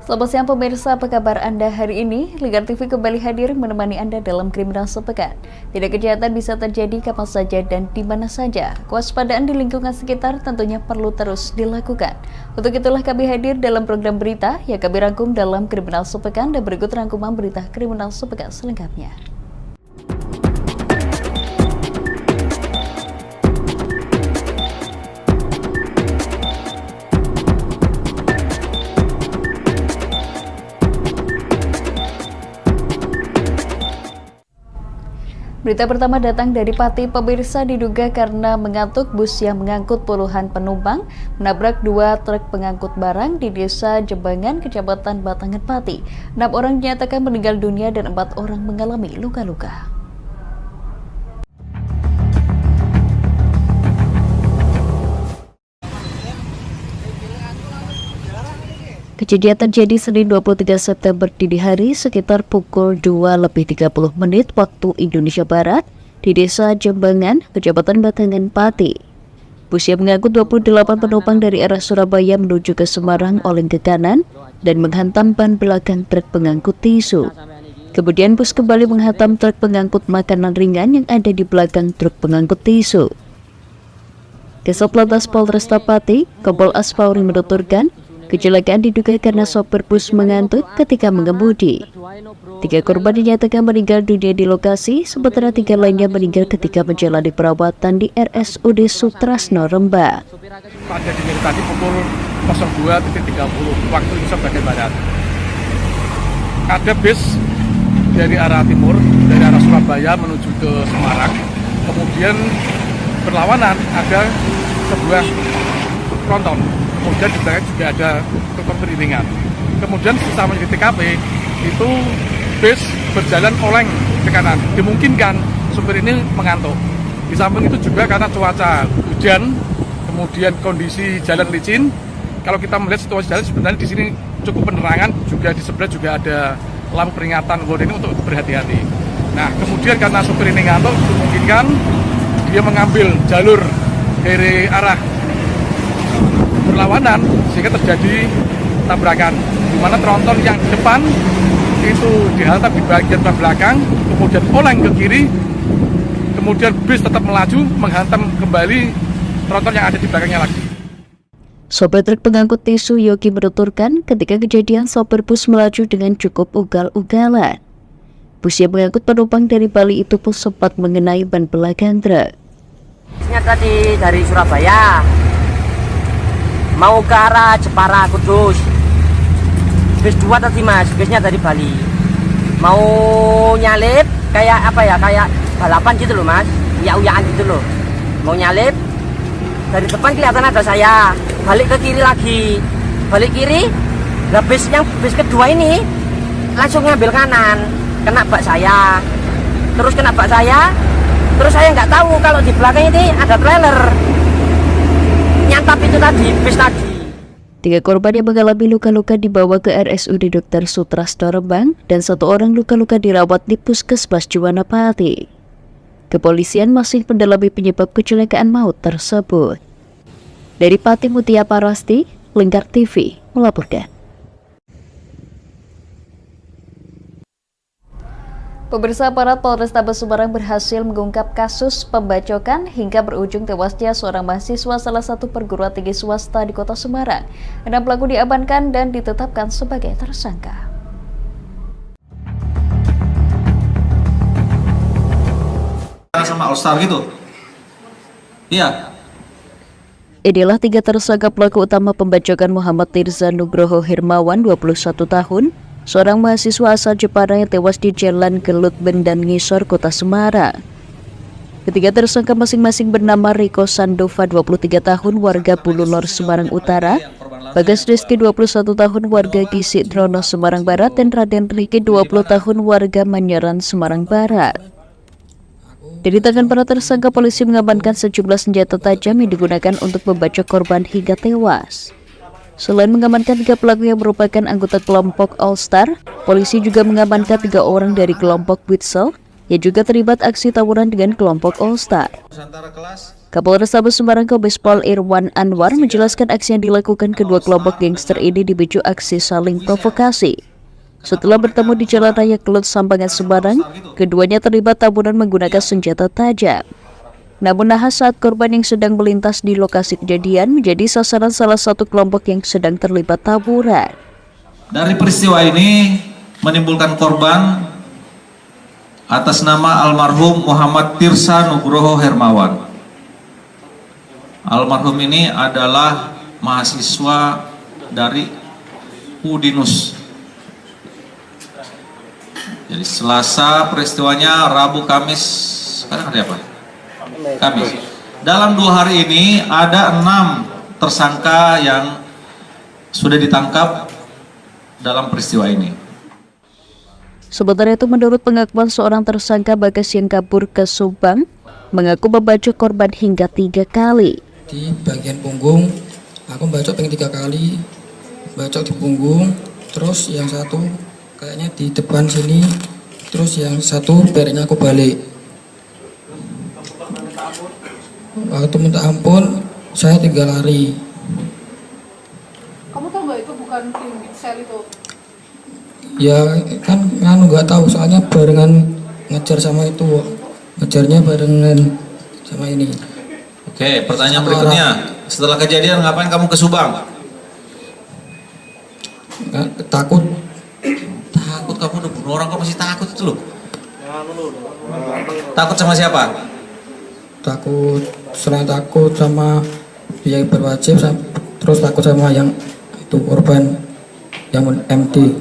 Selamat siang pemirsa, apa kabar Anda hari ini? Lingkar TV kembali hadir menemani Anda dalam Kriminal Sepekan. Tidak kejahatan bisa terjadi kapan saja dan di mana saja. Kewaspadaan di lingkungan sekitar tentunya perlu terus dilakukan. Untuk itulah kami hadir dalam program berita yang kami rangkum dalam Kriminal Sepekan dan berikut rangkuman berita Kriminal Sepekan selengkapnya. Berita pertama datang dari Pati. Pemirsa, diduga karena mengantuk, bus yang mengangkut puluhan penumpang menabrak dua truk pengangkut barang di Desa Jembangan, Kecamatan Batangan, Pati. 6 orang dinyatakan meninggal dunia dan 4 orang mengalami luka-luka. Kejadian terjadi Senin 23 September dini hari sekitar pukul 2:30 waktu Indonesia Barat di Desa Jembangan, Kecamatan Batangan, Pati. Bus yang mengangkut 28 penumpang dari arah Surabaya menuju ke Semarang oleng ke kanan dan menghantam ban belakang truk pengangkut tisu. Kemudian bus kembali menghantam truk pengangkut makanan ringan yang ada di belakang truk pengangkut tisu. Kasat Lantas Polresta Pati, Kompol Asfauri menuturkan, kecelakaan diduga karena sopir bus mengantuk ketika mengemudi. 3 korban dinyatakan meninggal dunia di lokasi, sementara 3 lainnya meninggal ketika menjalani perawatan di RSUD Sutrasno, Rembang. Pada dini tadi pukul 02.30 waktu Indonesia bagian Barat. Ada bis dari arah timur, dari arah Surabaya menuju ke Semarang. Kemudian berlawanan ada sebuah tronton. Kemudian di belakang juga ada truk beriringan. Kemudian sesamanya di TKP itu bis berjalan oleng ke kanan. Dimungkinkan supir ini mengantuk. Di samping itu juga karena cuaca hujan, kemudian kondisi jalan licin. Kalau kita melihat situasi jalan sebenarnya di sini cukup penerangan, juga di sebelah juga ada lampu peringatan warning untuk berhati-hati. Nah, kemudian karena supir ini ngantuk, dimungkinkan dia mengambil jalur dari arah berlawanan sehingga terjadi tabrakan, di mana tronton yang depan itu dihantam di bagian belakang, kemudian oleng ke kiri, kemudian bis tetap melaju menghantam kembali tronton yang ada di belakangnya lagi. Sopir truk pengangkut tisu Yogi menuturkan, ketika kejadian sopir bus melaju dengan cukup ugal-ugalan. Bus yang mengangkut penumpang dari Bali itu pun sempat mengenai ban belakang truk. Busnya tadi dari Surabaya mau ke arah Jepara, Kudus. Bis 2 tadi mas, bisnya dari Bali. Mau nyalip kayak apa ya, kayak balapan gitu loh mas, uyak-uyakan gitu loh. Mau nyalip, dari depan kelihatan ada saya, balik ke kiri lagi. Balik kiri, nah bis kedua ini langsung ngambil kanan, kena bak saya. Terus kena bak saya, terus saya nggak tahu kalau di belakang ini ada trailer. Nyantap itu tadi, bis tadi. 3 korban yang mengalami luka-luka dibawa ke RSUD Dr. Sutrasno, Rembang, dan 1 orang luka-luka dirawat di Puskesmas Juwana, Pati. Kepolisian masih mendalami penyebab kecelakaan maut tersebut. Dari Pati, Mutia Parasti, Lingkar TV melaporkan. Pemirsa, aparat Polrestabes Semarang berhasil mengungkap kasus pembacokan hingga berujung tewasnya seorang mahasiswa salah satu perguruan tinggi swasta di Kota Semarang. 6 pelaku diamankan dan ditetapkan sebagai tersangka. Sama All Star gitu? Iya. Inilah 3 tersangka pelaku utama pembacokan: Muhammad Tirza Nugroho Hirmawan, 21 tahun, seorang mahasiswa asal Jepara yang tewas di Jalan Gelut Bendan Ngisor, Kota Semarang. Ketiga tersangka masing-masing bernama Riko Sandova, 23 tahun, warga Bulunor, Semarang Utara, Bagas Rizky, 21 tahun, warga Gisik Drono, Semarang Barat, dan Raden Riki, 20 tahun, warga Manyaran, Semarang Barat. Dari tangan para tersangka, polisi mengamankan sejumlah senjata tajam yang digunakan untuk membacok korban hingga tewas. Selain mengamankan 3 pelaku yang merupakan anggota kelompok All Star, polisi juga mengamankan 3 orang dari kelompok Witsel yang juga terlibat aksi tawuran dengan kelompok All Star. Nusantara kelas Kapolres Semarang Kombes Pol Irwan Anwar menjelaskan aksi yang dilakukan kedua kelompok gangster ini dipicu aksi saling provokasi. Setelah bertemu di Jalan Raya Kelut Sambangan Semarang, keduanya terlibat taburan menggunakan senjata tajam. Namun nahas saat korban yang sedang melintas di lokasi kejadian menjadi sasaran salah satu kelompok yang sedang terlibat taburan. Dari peristiwa ini menimbulkan korban atas nama almarhum Muhammad Tirsa Nugroho Hermawan. Almarhum ini adalah mahasiswa dari Udinus. Jadi Selasa peristiwanya, Rabu, Kamis, sekarang hari apa? Kamis. Dalam 2 hari ini ada 6 tersangka yang sudah ditangkap dalam peristiwa ini. Sementara itu menurut pengakuan seorang tersangka Bagas yang kabur ke Subang, mengaku membacok korban hingga 3 kali. Di bagian punggung, aku bacok pengen 3 kali, bacok di punggung, terus yang satu kayaknya di depan sini, terus yang satu periknya aku balik. Waktu minta ampun, saya 3 lari. Kamu tahu nggak itu bukan tim sel itu? Ya kan nggak tahu, soalnya barengan ngejar sama itu, ngejarnya barengan sama ini. Oke, pertanyaan berikutnya. Setelah kejadian ngapain kamu ke Subang? Takut. Takut, kamu udah bunuh orang kok masih takut itu loh. Takut sama siapa? Takut, selain takut sama biaya berwajib, terus takut sama yang itu korban yang MD.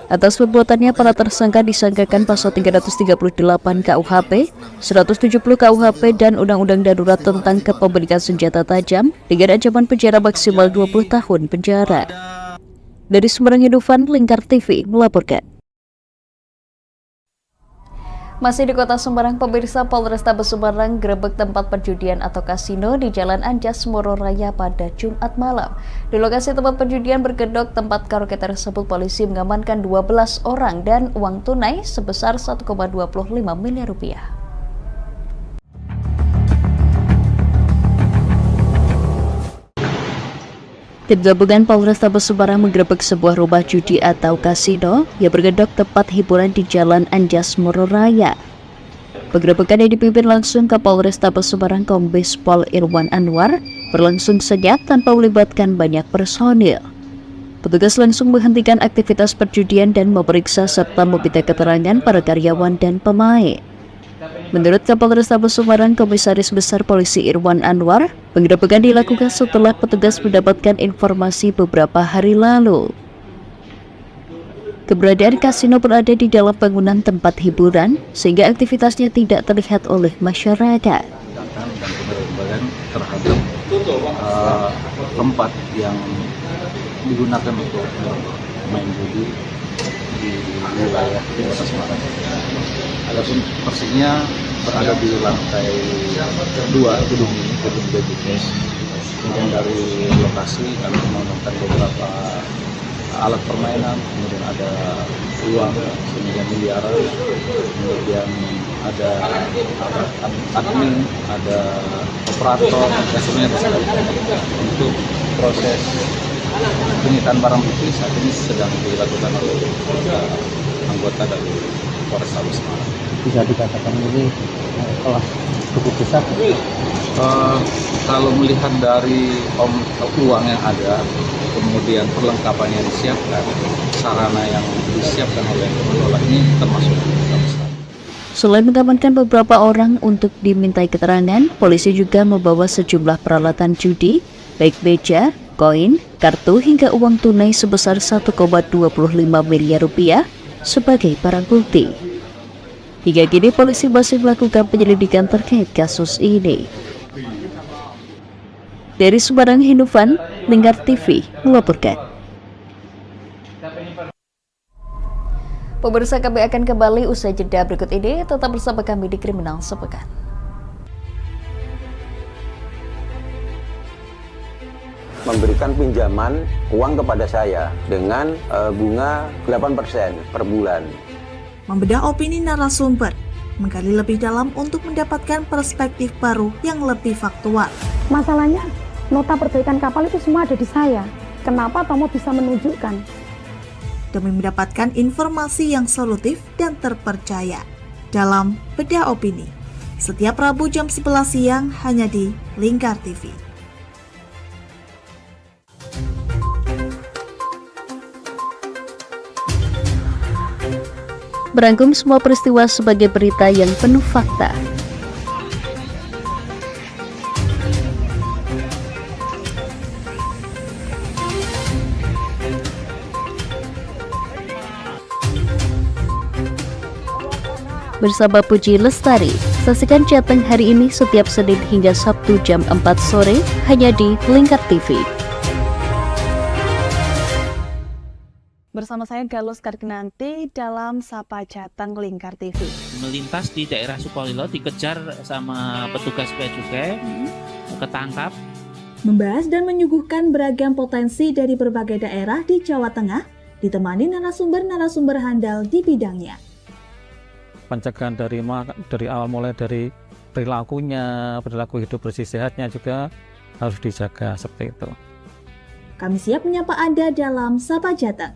Atas perbuatannya, para tersangka disangkakan pasal 338 KUHP, 170 KUHP dan Undang-Undang Darurat tentang kepemilikan senjata tajam dengan ancaman penjara maksimal 20 tahun penjara. Dari Semarang, Hidupan, Lingkar TV melaporkan. Masih di kota Semarang, pemirsa, Polrestabes Semarang gerebek tempat perjudian atau kasino di Jalan Anjas Moro Raya pada Jumat malam. Di lokasi tempat perjudian berkedok tempat karaoke tersebut, polisi mengamankan 12 orang dan uang tunai sebesar 1,25 miliar rupiah. Tim gabungan Polrestabes Semarang menggerebek sebuah rumah judi atau kasino yang berkedok tempat hiburan di Jalan Anjas Moro Raya. Penggerebekan yang dipimpin langsung Kapolres Semarang Kombes Pol Irwan Anwar berlangsung senyap tanpa melibatkan banyak personil. Petugas langsung menghentikan aktivitas perjudian dan memeriksa serta meminta keterangan para karyawan dan pemain. Menurut Kapolres Semarang Komisaris Besar Polisi Irwan Anwar, penggerebekan dilakukan setelah petugas mendapatkan informasi beberapa hari lalu. Keberadaan kasino berada di dalam bangunan tempat hiburan sehingga aktivitasnya tidak terlihat oleh masyarakat. Dan penggerebekan terhadap tempat yang digunakan untuk main judi di wilayah Kota Semarang. Adapun persisnya berada di lantai 2 gedung BJS. Kemudian dari lokasi kami menemukan beberapa alat permainan, kemudian ada uang senilai miliaran, kemudian ada admin, ada operator, dan semuanya terkait. Untuk proses penyitaan barang bukti saat ini sedang dilakukan oleh anggota dari Polrestabes Semarang. Bisa dikatakan ini telah cukup besar. Kalau melihat dari uang yang ada, kemudian perlengkapan yang disiapkan, sarana yang disiapkan oleh pengelola ini termasuk besar. Selain mengamankan beberapa orang untuk dimintai keterangan, polisi juga membawa sejumlah peralatan judi, baik meja, koin, kartu hingga uang tunai sebesar 1,25 miliar rupiah sebagai barang bukti. Hingga kini polisi masih melakukan penyelidikan terkait kasus ini. Dari Semarang, Hinufan, Lingkar TV melaporkan. Pemirsa, kami akan kembali usai jeda berikut ini. Tetap bersama kami di Kriminal Sepekan. Memberikan pinjaman uang kepada saya dengan bunga 8% per bulan. Membedah opini narasumber, menggali lebih dalam untuk mendapatkan perspektif baru yang lebih faktual. Masalahnya, nota perbaikan kapal itu semua ada di saya. Kenapa Tomo bisa menunjukkan? Demi mendapatkan informasi yang solutif dan terpercaya dalam Bedah Opini. Setiap Rabu jam 11 siang hanya di Lingkar TV. Merangkum semua peristiwa sebagai berita yang penuh fakta. Bersama Puji Lestari, saksikan Jateng hari ini setiap Senin hingga Sabtu jam 4 sore hanya di Lingkar TV. Bersama saya Galus Karkinanti dalam Sapa Jateng Lingkar TV. Melintas di daerah Sukolilo dikejar sama petugas bea cukai, ketangkap. Membahas dan menyuguhkan beragam potensi dari berbagai daerah di Jawa Tengah, ditemani narasumber-narasumber handal di bidangnya. Pencegahan dari awal mulai dari perilaku hidup bersih sehatnya juga harus dijaga seperti itu. Kami siap menyapa Anda dalam Sapa Jateng.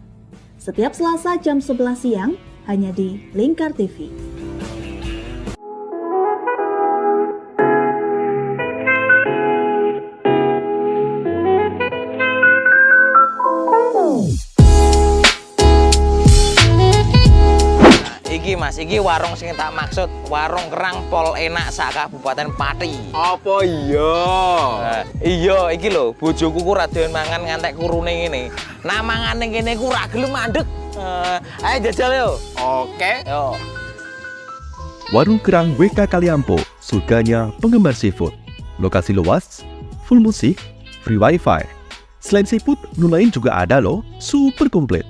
Setiap Selasa jam 11 siang hanya di Lingkar TV. Iki warung sing tak maksud, warung kerang pol enak sak Kabupaten Pati. Apa iya? Iya, iki lho, bojoku ku ra doyan mangan ngantek kurune ngene. Nah mangane kene ku ra gelem mandeg. Ayo jajal yo. Oke. Yo. Warung Kerang WK Kaliampo, surganya penggemar seafood. Lokasi luas, full musik, free wifi. Selain seafood, menu lain juga ada loh, super komplit.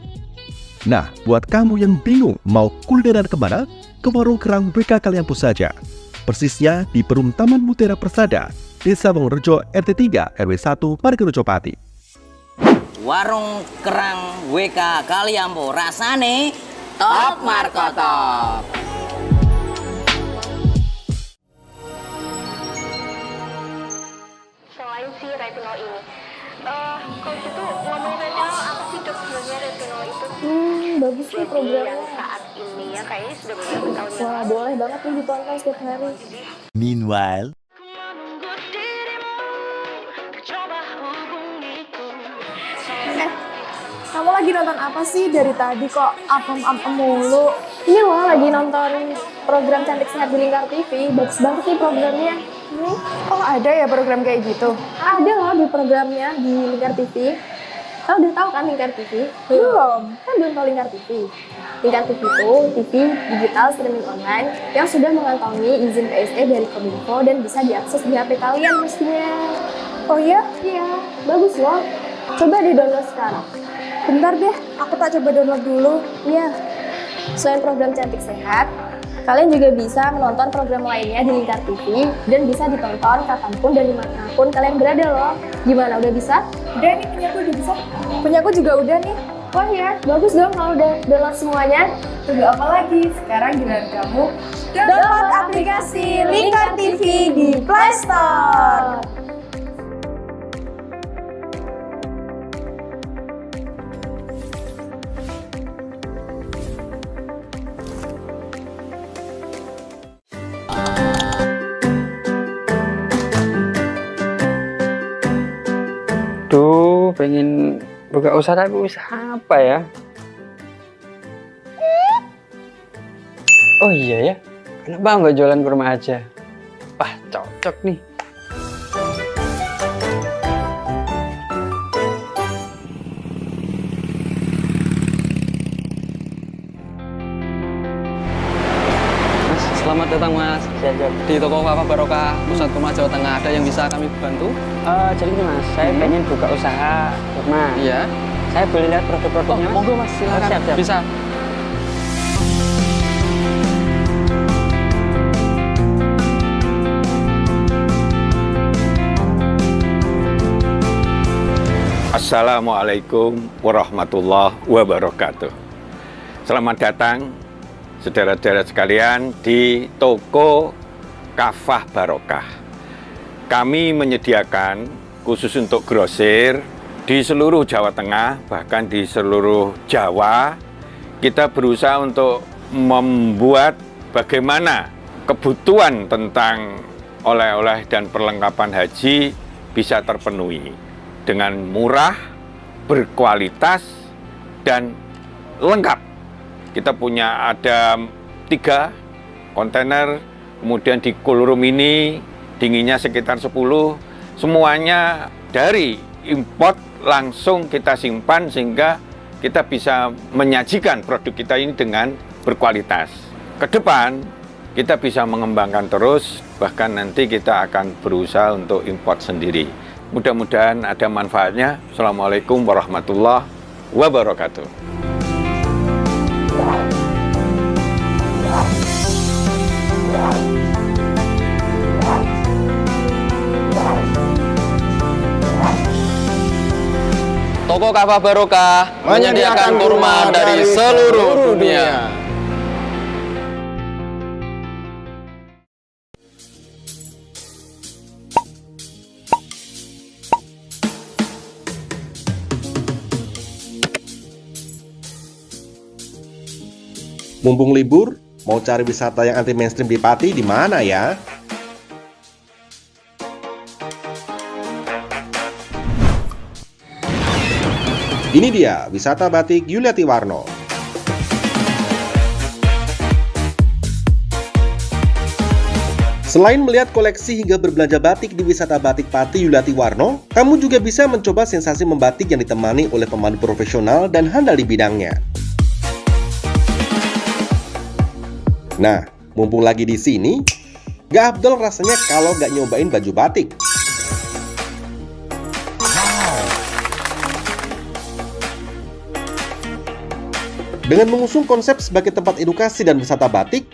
Nah, buat kamu yang bingung mau kulineran kemana, ke Warung Kerang WK Kaliampo saja. Persisnya di Perum Taman Mutiara Persada, Desa Wongrejo RT 3 RW 1 Margarejo Pati. Warung Kerang WK Kaliampo, rasane top markotop. Selain si retinol ini, kalau gitu ngomongin retinol, apa sih dok sebenarnya retinol itu? Bagus sih programnya. Saat ini ya kayaknya sudah beberapa tahun yang Wah, boleh banget nih ditonton setiap hari. Meanwhile, Kamu lagi nonton apa sih dari tadi kok apem-apem mulu? Ini loh lagi nonton program Cantik Sehat di Lingkar TV. Bagus banget sih programnya. Oh ada ya program kayak gitu? Ada loh di programnya di Lingkar TV. Kau udah tahu kan Lingkar TV? Belum. Kan belum tahu Lingkar TV. Lingkar TV itu TV digital streaming online yang sudah mengantongi izin PSE dari Kominfo dan bisa diakses di HP kalian mestinya. Oh iya? Iya, bagus loh. Coba di-download sekarang. Bentar deh, aku tak coba download dulu. Iya. Selain program Cantik Sehat, kalian juga bisa menonton program lainnya di Lingkar TV dan bisa ditonton kapanpun dan dimanapun kalian berada loh. Gimana, udah bisa? Udah nih, punyaku udah bisa. Punyaku juga udah nih. Wah ya, bagus dong kalau udah download semuanya. Tunggu apa lagi? Sekarang giliran kamu download aplikasi Lingkar TV di Play Store. Duh, pengen buka usaha tapi usaha apa ya? Oh iya ya, kenapa nggak jualan kurma aja? Wah, cocok nih. Mas, selamat datang Mas. Di toko Kakak Barokah Pusat Kurma Jawa Tengah ada yang bisa kami bantu? Jadi ini Mas, saya pengen buka usaha kurma. Iya. Saya boleh lihat produk-produknya Mas? Monggo Mas, silakan. Siap. Bisa. Assalamualaikum warahmatullahi wabarakatuh. Selamat datang saudara-saudara sekalian, di toko Kafah Barokah. Kami menyediakan khusus untuk grosir di seluruh Jawa Tengah, bahkan di seluruh Jawa. Kita berusaha untuk membuat bagaimana kebutuhan tentang oleh-oleh dan perlengkapan haji bisa terpenuhi dengan murah, berkualitas, dan lengkap. Kita punya ada 3 kontainer, kemudian di cool room ini dinginnya sekitar 10, semuanya dari import langsung kita simpan sehingga kita bisa menyajikan produk kita ini dengan berkualitas. Ke depan kita bisa mengembangkan terus, bahkan nanti kita akan berusaha untuk import sendiri. Mudah-mudahan ada manfaatnya. Assalamualaikum warahmatullahi wabarakatuh. Toko Kafah Barokah menyediakan kurma dari seluruh dunia. Mumpung libur, mau cari wisata yang anti mainstream di Pati di mana ya? Ini dia wisata batik Yuliati Warno. Selain melihat koleksi hingga berbelanja batik di wisata batik Pati Yuliati Warno, kamu juga bisa mencoba sensasi membatik yang ditemani oleh pemandu profesional dan handal di bidangnya. Nah, mumpung lagi di sini, gak afdol rasanya kalau gak nyobain baju batik. Dengan mengusung konsep sebagai tempat edukasi dan wisata batik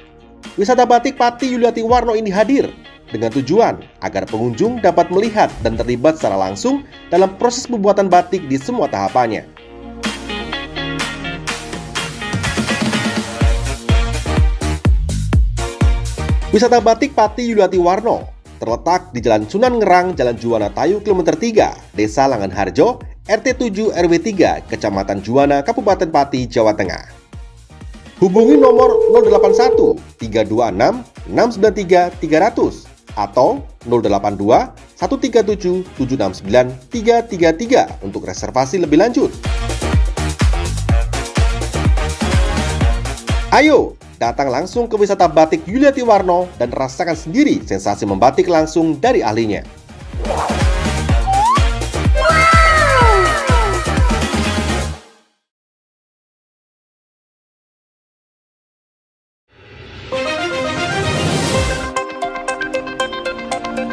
Pati Yuliati Warno ini hadir dengan tujuan agar pengunjung dapat melihat dan terlibat secara langsung dalam proses pembuatan batik di semua tahapannya. Wisata batik Pati Yuliati Warno terletak di Jalan Sunan Ngerang, Jalan Juwana Tayu, Kilometer 3, Desa Langanharjo, RT 7 RW 3, Kecamatan Juwana, Kabupaten Pati, Jawa Tengah. Hubungi nomor 081 326 693 300 atau 082 137 769 333 untuk reservasi lebih lanjut. Ayo, datang langsung ke wisata batik Yuliati Warno dan rasakan sendiri sensasi membatik langsung dari ahlinya.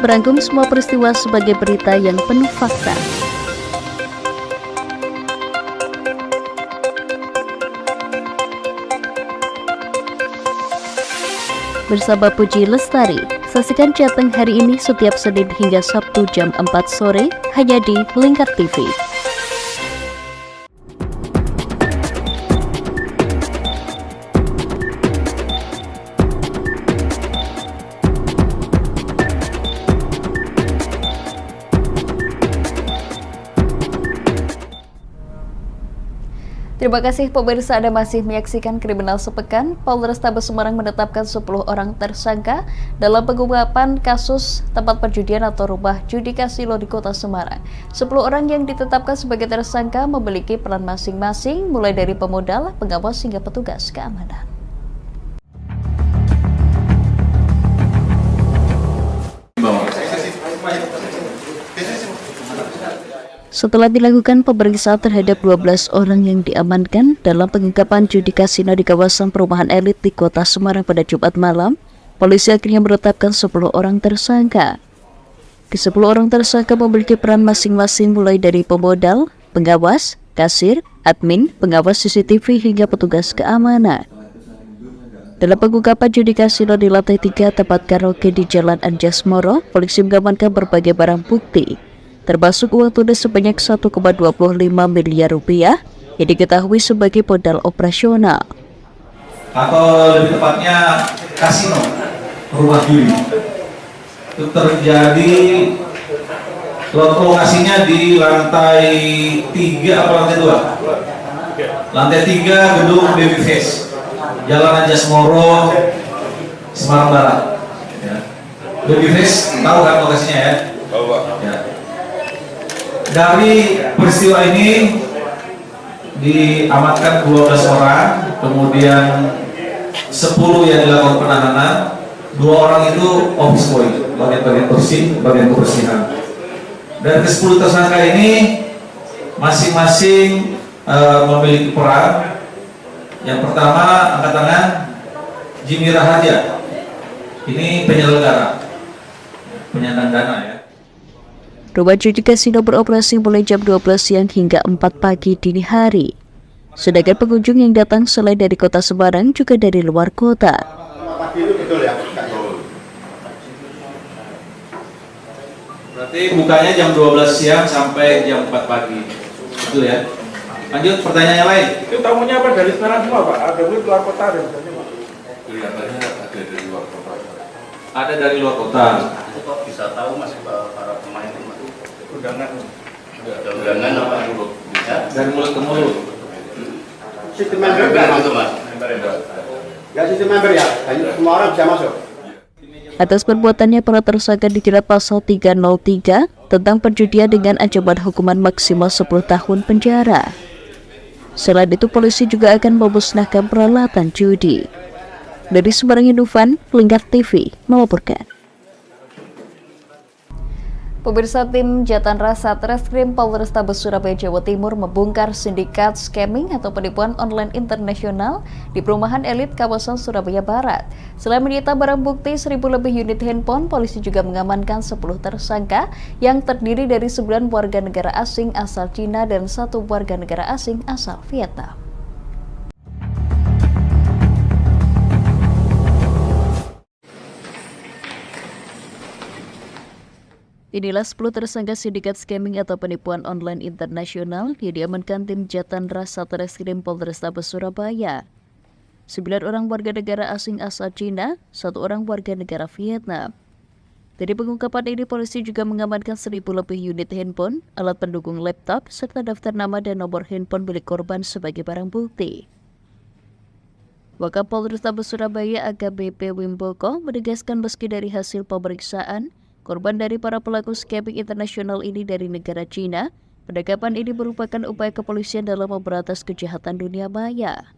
Merangkum semua peristiwa sebagai berita yang penuh fakta. Bersama Puji Lestari, saksikan Jateng hari ini setiap Senin hingga Sabtu jam 4 sore hanya di Lingkar TV. Terima kasih pemirsa, Anda masih menyaksikan Kriminal Sepekan. Polrestabes Semarang menetapkan 10 orang tersangka dalam pengungkapan kasus tempat perjudian atau rumah judi kasino di Kota Semarang. 10 orang yang ditetapkan sebagai tersangka memiliki peran masing-masing, mulai dari pemodal, pengawas hingga petugas keamanan. Setelah dilakukan pemeriksaan terhadap 12 orang yang diamankan dalam pengungkapan judi kasino di kawasan perumahan elit di Kota Semarang pada Jumat malam, polisi akhirnya menetapkan 10 orang tersangka. Ke-10 orang tersangka memiliki peran masing-masing mulai dari pemodal, pengawas, kasir, admin, pengawas CCTV hingga petugas keamanan. Dalam pengungkapan judi kasino di lantai 3 tempat karaoke di Jalan Anjasmoro, polisi mengamankan berbagai barang bukti, termasuk uang tunai sebanyak 1,25 miliar rupiah yang diketahui sebagai modal operasional. atau lebih tepatnya kasino, rumah judi. Itu terjadi lokasinya di lantai 3 atau lantai 2? Lantai 3 gedung Babyface, Jalan Jasmoro, Semarang Barat. Ya. Babyface tahu kan lokasinya ya? Ya. Dari peristiwa ini diamankan 12 orang, kemudian 10 yang dilakukan penahanan, 2 orang itu office boy, bagian kursi, bagian kebersihan. Dan ke-10 tersangka ini masing-masing memiliki peran. Yang pertama, angkat tangan, Jimmy Raharja, ini penyelenggara, penyandang dana ya. Rumah judi kasino beroperasi mulai jam 12 siang hingga 4 pagi dini hari. Sedangkan pengunjung yang datang selain dari kota Semarang juga dari luar kota. Betul ya? Berarti bukanya jam 12 siang sampai jam 4 pagi. Betul ya? Lanjut, pertanyaan yang lain. Itu tamunya apa dari Semarang semua, Pak? Ada pun luar kota dan Kelihatannya ada dari luar kota. Ada dari luar kota. Itu kok bisa tahu Mas para pemain itu? Undangan. Undangan apa mulut? Dari mulut ke mulut. Sistem member nggak masuk Mas? Ya sistem member ya, semua orang bisa masuk. Atas perbuatannya, para tersangka dijerat pasal 303 tentang perjudian dengan ancaman hukuman maksimal 10 tahun penjara. Selain itu, polisi juga akan memusnahkan peralatan judi. Dari Semarang, Dufan, Lingkar TV melaporkan. Pemirsa, tim Jatan Ras Satreskrim Polrestabes Surabaya, Jawa Timur membongkar sindikat scamming atau penipuan online internasional di perumahan elit kawasan Surabaya Barat. Selain menyita barang bukti 1.000 lebih unit handphone, polisi juga mengamankan 10 tersangka yang terdiri dari 9 warga negara asing asal Cina dan 1 warga negara asing asal Vietnam. Inilah 10 tersangka sindikat scamming atau penipuan online internasional yang diamankan tim Jatan Ras Satreskrim Polrestabes Surabaya. 9 orang warga negara asing asal Cina, 1 orang warga negara Vietnam. Dari pengungkapan ini, polisi juga mengamankan 1.000 lebih unit handphone, alat pendukung laptop, serta daftar nama dan nomor handphone milik korban sebagai barang bukti. Wakapolres Polrestabes Surabaya AKBP Wimboko menegaskan meski dari hasil pemeriksaan, korban dari para pelaku scamming internasional ini dari negara Cina, penangkapan ini merupakan upaya kepolisian dalam memberantas kejahatan dunia maya.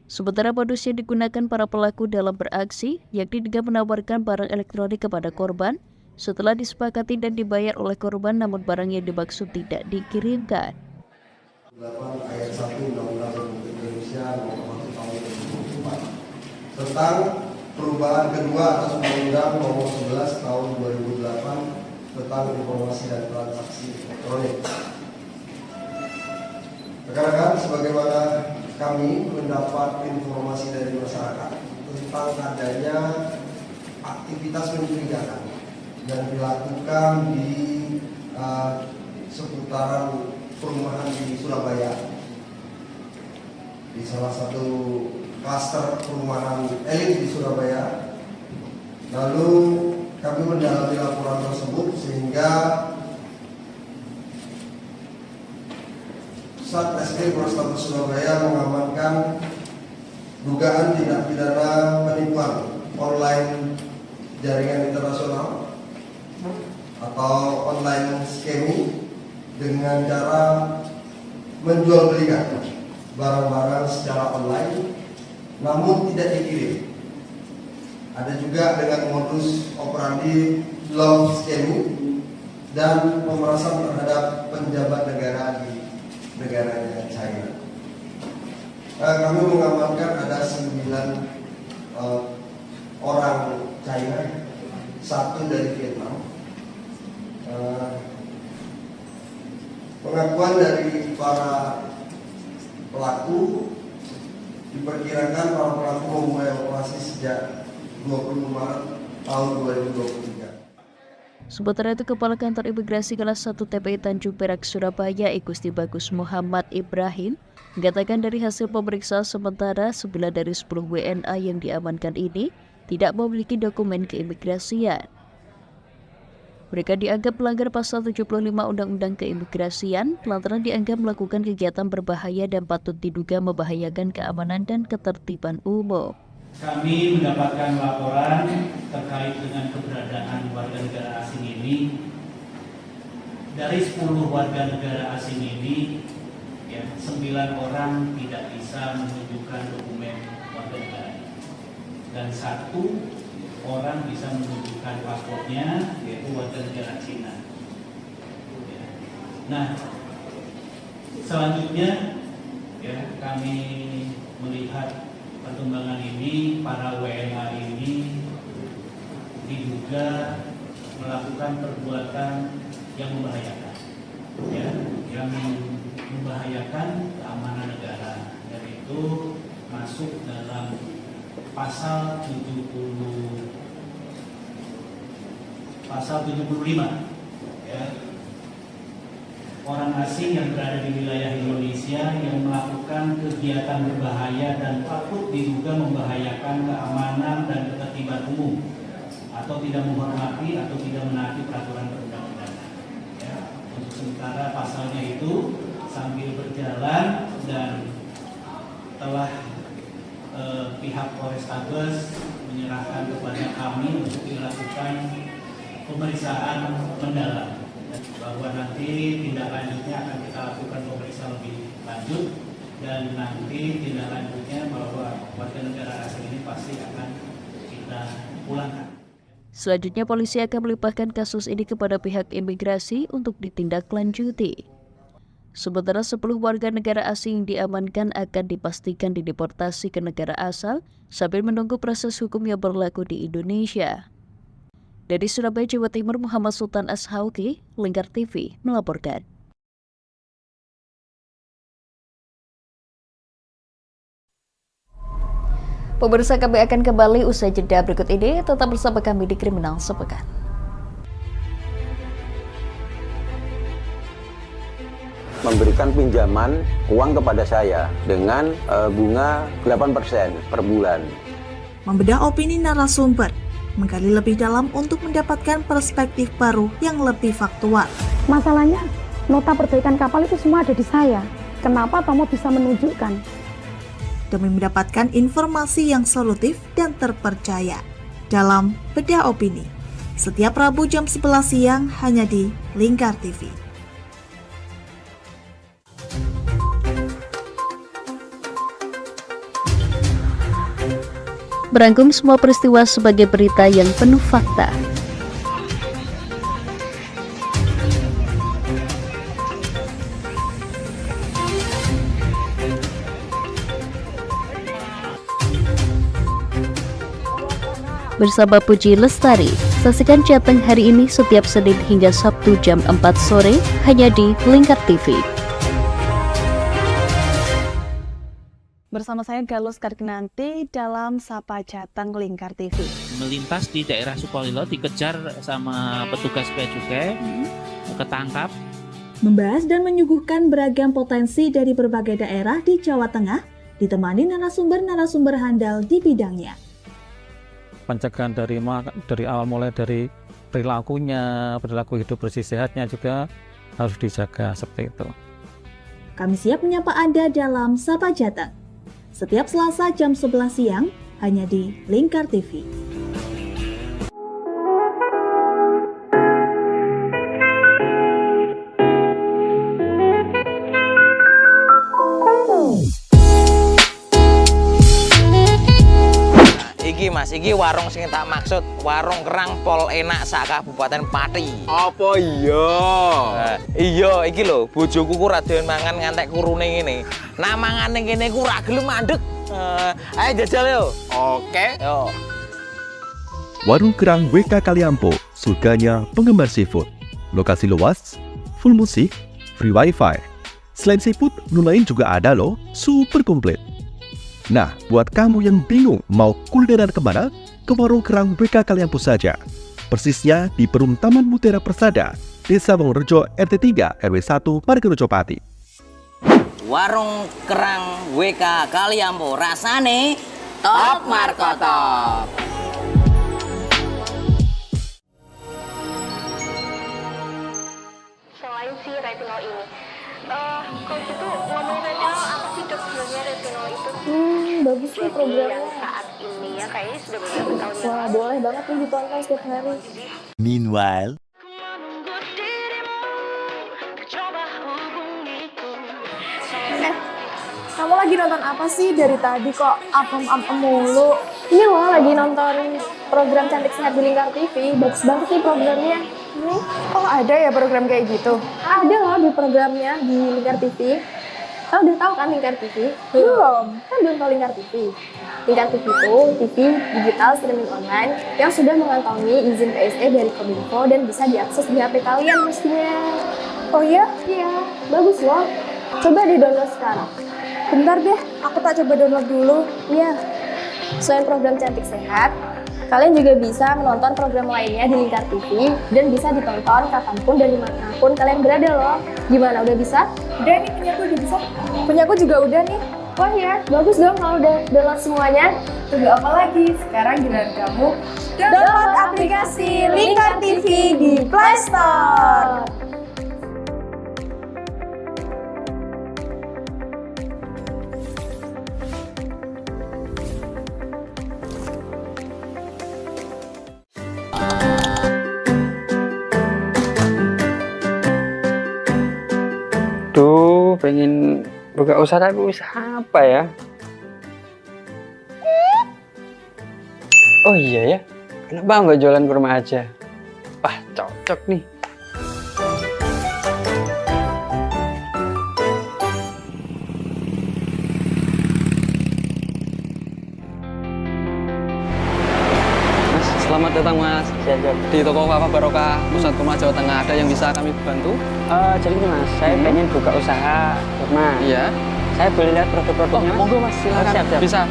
Sementara modus yang digunakan para pelaku dalam beraksi, yakni dengan menawarkan barang elektronik kepada korban, setelah disepakati dan dibayar oleh korban namun barang yang dimaksud tidak dikirimkan. 8 ayat 1 Undang-Undang Republik Indonesia Nomor 1 Tahun 2004 tentang perubahan kedua atas Undang-Undang Nomor 11 Tahun 2008 tentang informasi dan transaksi elektronik. Rekan-rekan, sebagaimana kami mendapat informasi dari masyarakat tentang adanya aktivitas mencurigakan dan dilakukan di seputaran perumahan di Surabaya, di salah satu klaster perumahan elit di Surabaya. Lalu kami mendalami laporan tersebut sehingga Satreskrim Polrestabes Surabaya mengamankan dugaan tindak pidana penipuan online jaringan internasional atau online scamming dengan cara menjual belikan barang-barang secara online namun tidak dikirim. Ada juga dengan modus operandi love scamming dan pemerasan terhadap penjabat negara di negaranya China. Kami mengamankan ada 9 orang China, 1 dari Vietnam. Pengakuan dari para pelaku diperkirakan para pelaku memulai operasi sejak 20 Maret tahun 2023. Sementara itu, Kepala Kantor Imigrasi Kelas 1 TPI Tanjung Perak, Surabaya, Igusti Bagus Muhammad Ibrahim, mengatakan dari hasil pemeriksaan sementara 9 dari 10 WNA yang diamankan ini tidak memiliki dokumen keimigrasian. Mereka dianggap melanggar pasal 75 Undang-Undang Keimigrasian lantaran dianggap melakukan kegiatan berbahaya dan patut diduga membahayakan keamanan dan ketertiban umum. Kami mendapatkan laporan terkait dengan keberadaan warga negara asing ini. Dari 10 warga negara asing ini, 9 orang tidak bisa menunjukkan dokumen warga negara, dan 1 orang bisa menunjukkan paspornya, yaitu warga negara Cina. Nah, selanjutnya kami melihat perkembangan ini, para WNA ini diduga melakukan perbuatan yang membahayakan, yang membahayakan keamanan negara, yaitu masuk dalam pasal 75, orang asing yang berada di wilayah Indonesia yang melakukan kegiatan berbahaya dan patut diduga membahayakan keamanan dan ketertiban umum, atau tidak menghormati atau tidak menaati peraturan perundang-undangan. Untuk sementara pasalnya itu sambil berjalan dan telah pihak Polrestabes menyerahkan kepada kami untuk dilakukan pemeriksaan mendalam, bahwa nanti tindak lanjutnya akan kita lakukan pemeriksaan lebih lanjut, dan nanti tindak lanjutnya bahwa warga negara asing ini pasti akan kita pulangkan. Selanjutnya, polisi akan melimpahkan kasus ini kepada pihak imigrasi untuk ditindaklanjuti. Sementara 10 warga negara asing yang diamankan akan dipastikan dideportasi ke negara asal sambil menunggu proses hukum yang berlaku di Indonesia. Dari Surabaya, Jawa Timur, Muhammad Sultan Ashauki, Lingkar TV, melaporkan. Pemirsa, kami akan kembali usai jeda berikut ini. Tetap bersama kami di Kriminal Sepekan. Memberikan pinjaman uang kepada saya dengan bunga 8% per bulan. Membedah opini narasumber, menggali lebih dalam untuk mendapatkan perspektif baru yang lebih faktual. Masalahnya, nota perbaikan kapal itu semua ada di saya. Kenapa Tomo bisa menunjukkan? Demi mendapatkan informasi yang solutif dan terpercaya. Dalam Bedah Opini, setiap Rabu jam 11 siang hanya di Lingkar TV. Merangkum semua peristiwa sebagai berita yang penuh fakta. Bersama Puji Lestari, saksikan Jateng hari ini setiap Senin hingga Sabtu jam 4 sore hanya di Lingkar TV. Bersama saya Galus Karginanti dalam Sapa Jateng Lingkar TV. Melintas di daerah Sukolilo dikejar sama petugas bea cukai, ketangkap. Membahas dan menyuguhkan beragam potensi dari berbagai daerah di Jawa Tengah, ditemani narasumber-narasumber handal di bidangnya. Pencegahan dari awal mulai dari perilaku hidup bersih sehatnya juga harus dijaga seperti itu. Kami siap menyapa Anda dalam Sapa Jateng. Setiap Selasa jam 11 siang hanya di Lingkar TV. Iki Mas, iki warung sing tak maksud, warung kerang pol enak sak Kabupaten Pati. Apa iya? Iya, iki lho, bojoku ku ra doyan mangan ngantek kurune ngene. Nah mangane kene ku ra gelem mandeg. Ayo jajal yo. Oke. Yo. Warung Kerang WK Kaliampo, surganya penggemar seafood. Lokasi luas, full musik, free wifi. Selain seafood, menu lain juga ada loh, super komplit. Nah, buat kamu yang bingung mau kulineran kemana, ke Warung Kerang WK Kaliampo saja. persisnya di Perum Taman Mutiara Persada, Desa Wongrejo RT 3 RW 1 Margorejo Pati. Warung kerang WK Kaliampo, rasane top markotop. Selain si retinol ini, kalau gitu ngomongin retinol, apa sih dok sebenarnya retinol itu? Bagus sih programnya. Yang saat ini ya kayaknya sudah beberapa tahun yang Wah, boleh banget nih ditonton setiap hari. Meanwhile, Kamu lagi nonton apa sih dari tadi kok apem-apem mulu? Ini loh lagi nonton program Cantik Sehat di Lingkar TV. Bagus banget nih programnya. Oh, ada ya program kayak gitu? Ada loh di programnya di Lingkar TV. Kau udah tahu kan Lingkar TV? Belum. Kan belum tahu Lingkar TV. Lingkar TV itu TV digital streaming online yang sudah mengantongi izin PSE dari Kominfo dan bisa diakses di HP kalian mestinya. Oh iya? Iya, bagus loh. Coba di-download sekarang. Bentar deh, aku tak coba download dulu. Iya. Selain program Cantik Sehat, kalian juga bisa menonton program lainnya di Lingkar TV dan bisa ditonton kapanpun dan dimanapun kalian berada loh. Gimana, udah bisa? Udah nih, punyaku udah bisa. Punyaku juga udah nih. Wah ya, bagus dong kalau udah download semuanya. Tunggu apa lagi? Sekarang giliran kamu download aplikasi Lingkar TV di Play Store. Duh, pengen buka usaha tapi usaha apa ya? Oh iya ya, kenapa nggak jualan kurma aja? Wah, cocok nih. Mas, selamat datang Mas. Di toko Kakak Barokah, Pusat Kurma Jawa Tengah, ada yang bisa kami bantu? Jadi gini Mas, saya pengen buka usaha kurma. Iya. Saya boleh lihat produk-produknya? Oh, monggo Mas, silakan. Siap. Bisa.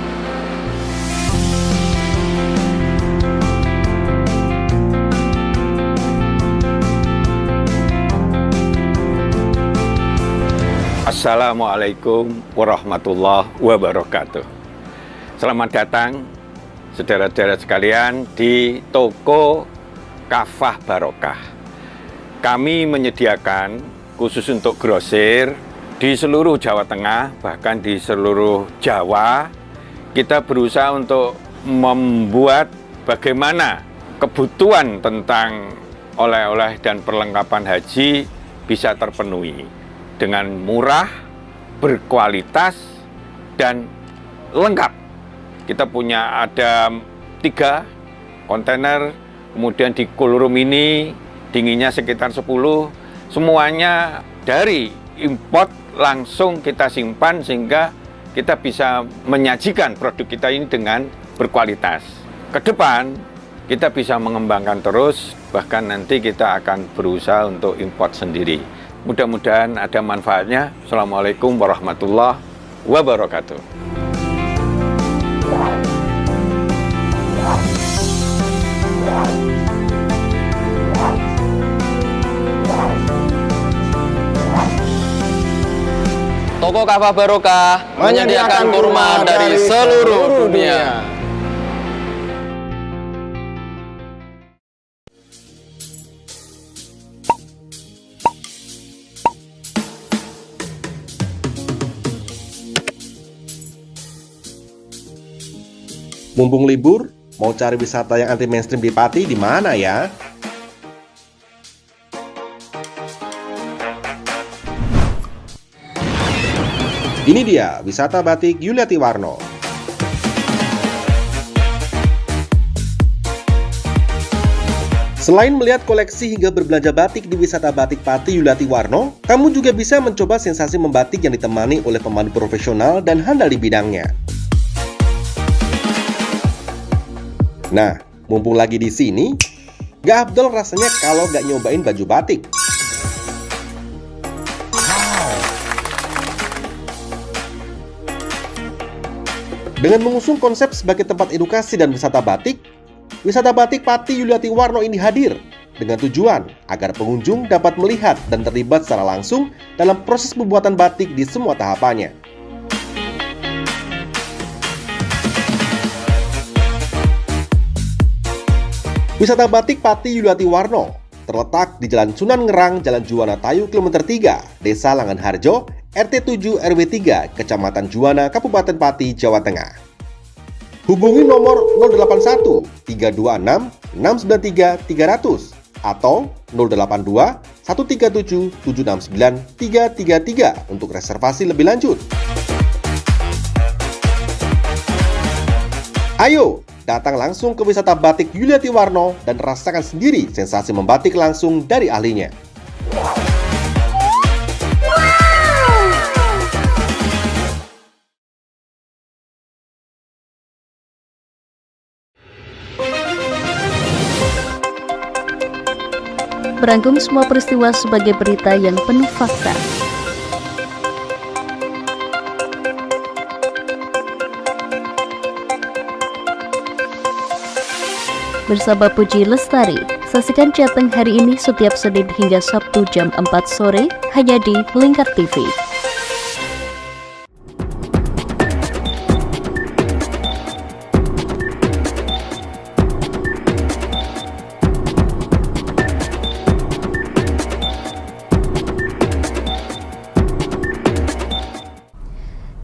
Assalamualaikum warahmatullahi wabarakatuh. Selamat datang saudara-saudara sekalian di toko Kafah Barokah. Kami menyediakan khusus untuk grosir di seluruh Jawa Tengah, bahkan di seluruh Jawa. Kita berusaha untuk membuat bagaimana kebutuhan tentang oleh-oleh dan perlengkapan haji bisa terpenuhi dengan murah, berkualitas, dan lengkap. Kita punya ada 3 kontainer, kemudian di cool room ini dinginnya sekitar 10, semuanya dari import langsung kita simpan sehingga kita bisa menyajikan produk kita ini dengan berkualitas. Ke depan kita bisa mengembangkan terus, bahkan nanti kita akan berusaha untuk import sendiri. Mudah-mudahan ada manfaatnya. Assalamualaikum warahmatullahi wabarakatuh. Toko Kafah Barokah menyediakan kurma dari seluruh dunia. Mumpung libur, mau cari wisata yang anti mainstream di Pati di mana ya? Ini dia, wisata batik Yuliati Warno. Selain melihat koleksi hingga berbelanja batik di wisata batik Pati Yuliati Warno, kamu juga bisa mencoba sensasi membatik yang ditemani oleh pemandu profesional dan handal di bidangnya. Nah, mumpung lagi di sini, gak afdol rasanya kalau gak nyobain baju batik. Dengan mengusung konsep sebagai tempat edukasi dan wisata batik, Wisata batik Pati Yuliati Warno ini hadir dengan tujuan agar pengunjung dapat melihat dan terlibat secara langsung dalam proses pembuatan batik di semua tahapannya. Wisata batik Pati Yuliati Warno terletak di Jalan Sunan Ngerang, Jalan Juwana Tayu, Kilometer 3, Desa Langanharjo, RT 7 RW 3, Kecamatan Juwana, Kabupaten Pati, Jawa Tengah. Hubungi nomor 081 326 693 300 atau 082 137 769 333 untuk reservasi lebih lanjut. Ayo, datang langsung ke wisata batik Yuliati Warno dan rasakan sendiri sensasi membatik langsung dari ahlinya. Merangkum semua peristiwa sebagai berita yang penuh fakta. Bersama Puji Lestari, saksikan Jateng hari ini setiap Senin hingga Sabtu jam 4 sore hanya di Lingkar TV.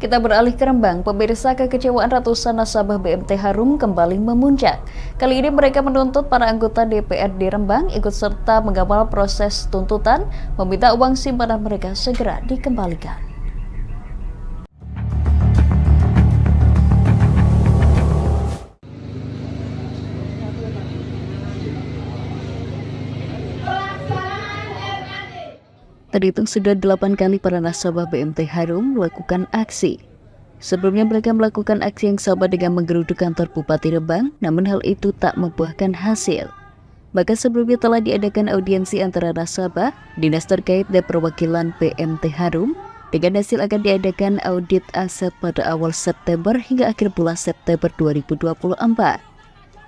Kita beralih ke Rembang, pemirsa, kekecewaan ratusan nasabah BMT Harum kembali memuncak. Kali ini mereka menuntut para anggota DPRD Rembang ikut serta mengawal proses tuntutan, meminta uang simpanan mereka segera dikembalikan. Terhitung sudah 8 kali para nasabah BMT Harum melakukan aksi. Sebelumnya mereka melakukan aksi yang sama dengan menggeruduk kantor Bupati Rembang, namun hal itu tak membuahkan hasil. Bahkan sebelumnya telah diadakan audiensi antara nasabah, dinas terkait dan perwakilan BMT Harum, dengan hasil akan diadakan audit aset pada awal September hingga akhir bulan September 2024.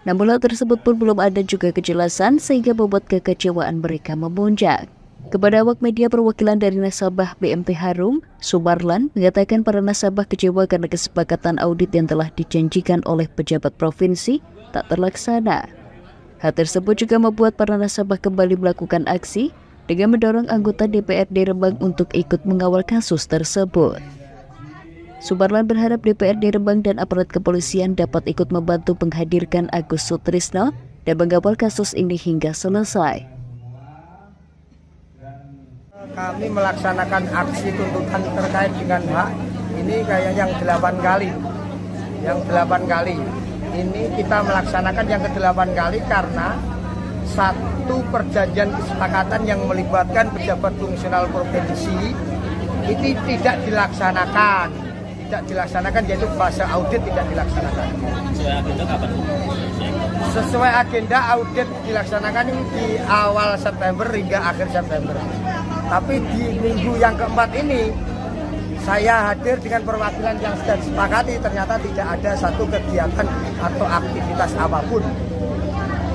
Namun hal tersebut pun belum ada juga kejelasan sehingga membuat kekecewaan mereka memuncak. Kepada awak media, perwakilan dari nasabah BMT Harum, Sumarlan, mengatakan para nasabah kecewa karena kesepakatan audit yang telah dijanjikan oleh pejabat provinsi tak terlaksana. Hal tersebut juga membuat para nasabah kembali melakukan aksi dengan mendorong anggota DPRD Rembang untuk ikut mengawal kasus tersebut. Sumarlan berharap DPRD Rembang dan aparat kepolisian dapat ikut membantu menghadirkan Agus Sutrisno dan mengawal kasus ini hingga selesai. Kami melaksanakan aksi tuntutan terkait dengan hak ini kayak yang 8 kali. Yang 8 kali. Ini kita melaksanakan yang ke-8 kali karena satu perjanjian kesepakatan yang melibatkan pejabat fungsional provinsi ini tidak dilaksanakan. Tidak dilaksanakan, yaitu fase audit tidak dilaksanakan. Sesuai agenda kapan? Sesuai agenda audit dilaksanakan ini di awal September hingga akhir September. Tapi di minggu yang keempat ini, saya hadir dengan perwakilan yang sudah disepakati, ternyata tidak ada satu kegiatan atau aktivitas apapun.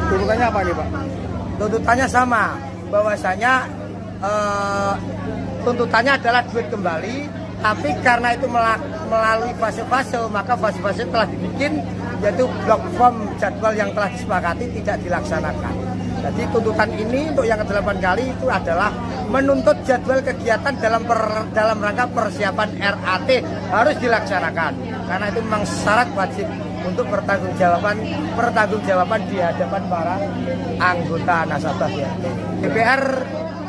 Tuntutannya apa nih Pak? Tuntutannya sama, bahwasanya tuntutannya adalah duit kembali, tapi karena itu melalui fase-fase, maka fase-fase telah dibikin, yaitu blok form jadwal yang telah disepakati tidak dilaksanakan. Jadi tuntutan ini untuk yang ke-8 kali itu adalah menuntut jadwal kegiatan dalam rangka persiapan RAT harus dilaksanakan. Karena itu memang syarat wajib untuk pertanggungjawaban di hadapan para anggota nasabah BMT. DPR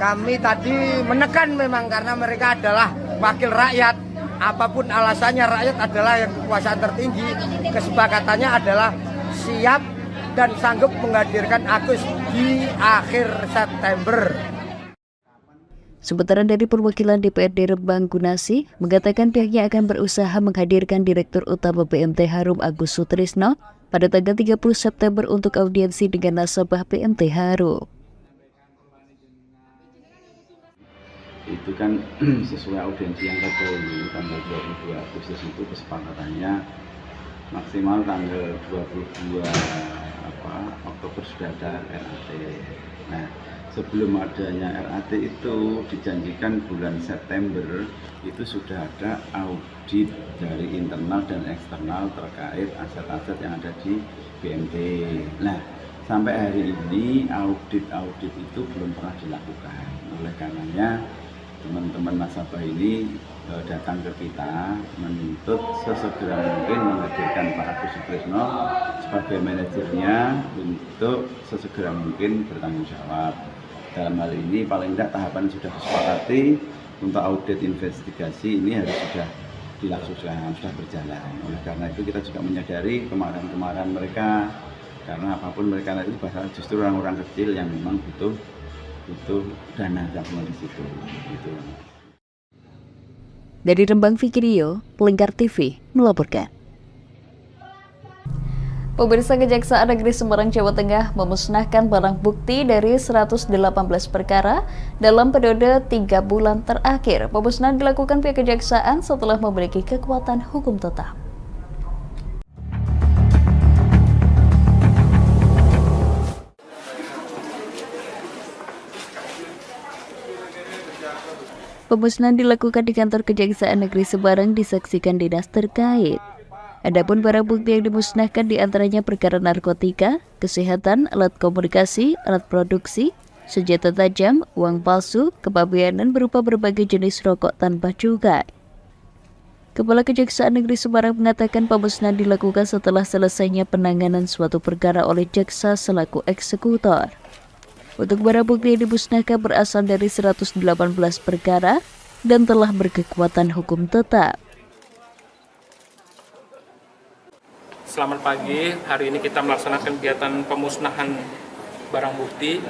kami tadi menekan memang karena mereka adalah wakil rakyat. Apapun alasannya, rakyat adalah yang kekuasaan tertinggi. Kesepakatannya adalah siap dan sanggup menghadirkan Agus di akhir September. Sementara dari perwakilan DPRD Rembang Gunasi mengatakan pihaknya akan berusaha menghadirkan Direktur Utama BMT Harum Agus Sutrisno pada tanggal 30 September untuk audiensi dengan nasabah BMT Harum. Itu kan sesuai audiensi yang terdahulu tanggal 22 Agustus itu kesepakatannya maksimal tanggal 22 Oktober sudah ada RAT. Nah, sebelum adanya RAT itu dijanjikan bulan September itu sudah ada audit dari internal dan eksternal terkait aset-aset yang ada di BMT. Nah, sampai hari ini audit itu belum pernah dilakukan. Oleh karenanya teman-teman nasabah ini datang ke kita menuntut sesegera mungkin menghadirkan Pak Agus Sutrisno sebagai manajernya untuk sesegera mungkin bertanggung jawab. Dalam hal ini paling tidak tahapan sudah disepakati untuk audit investigasi ini harus sudah dilakukan, sudah berjalan. Oleh karena itu kita juga menyadari kemarahan-kemarahan mereka, karena apapun mereka itu bahkan justru orang-orang kecil yang memang butuh dana yang di situ. Gitu. Dari Rembang Fikrio, Lingkar TV melaporkan. Pemirsa, Kejaksaan Negeri Semarang, Jawa Tengah memusnahkan barang bukti dari 118 perkara dalam periode 3 bulan terakhir. Pemusnahan dilakukan pihak Kejaksaan setelah memiliki kekuatan hukum tetap. Pemusnahan dilakukan di kantor Kejaksaan Negeri Semarang disaksikan dinas terkait. Adapun barang bukti yang dimusnahkan diantaranya perkara narkotika, kesehatan, alat komunikasi, alat produksi, senjata tajam, uang palsu, kepabeanan berupa berbagai jenis rokok tanpa cukai. Kepala Kejaksaan Negeri Semarang mengatakan pemusnahan dilakukan setelah selesainya penanganan suatu perkara oleh jaksa selaku eksekutor. Untuk barang bukti yang dimusnahkan berasal dari 118 perkara dan telah berkekuatan hukum tetap. Selamat pagi, hari ini kita melaksanakan kegiatan pemusnahan barang bukti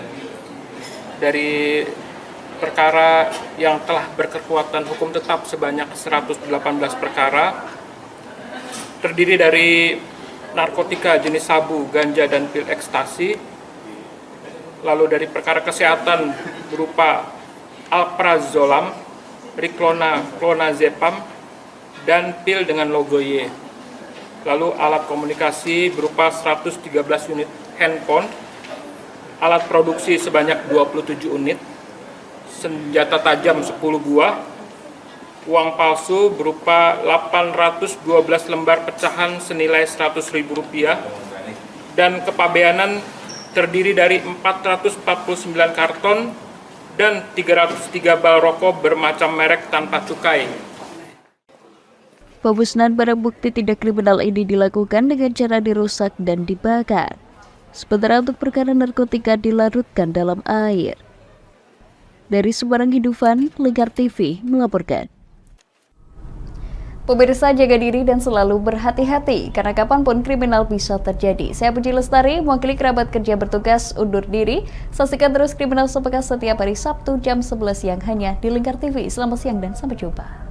dari perkara yang telah berkekuatan hukum tetap sebanyak 118 perkara, terdiri dari narkotika jenis sabu, ganja, dan pil ekstasi. Lalu dari perkara kesehatan berupa alprazolam, riklona, clonazepam, dan pil dengan logo Y. Lalu alat komunikasi berupa 113 unit handphone, alat produksi sebanyak 27 unit, senjata tajam 10 buah, uang palsu berupa 812 lembar pecahan senilai Rp100.000, dan kepabeanan terdiri dari 449 karton dan 303 bal rokok bermacam merek tanpa cukai. Pemusnahan barang bukti tidak kriminal ini dilakukan dengan cara dirusak dan dibakar. Sementara untuk perkara narkotika dilarutkan dalam air. Dari Semarang Hidufan, Lingkar TV melaporkan. Pemirsa, jaga diri dan selalu berhati-hati, karena kapanpun kriminal bisa terjadi. Saya Puji Lestari, mewakili kerabat kerja bertugas undur diri. Saksikan terus Kriminal Sepekan setiap hari Sabtu jam 11 siang hanya di Lingkar TV. Selamat siang dan sampai jumpa.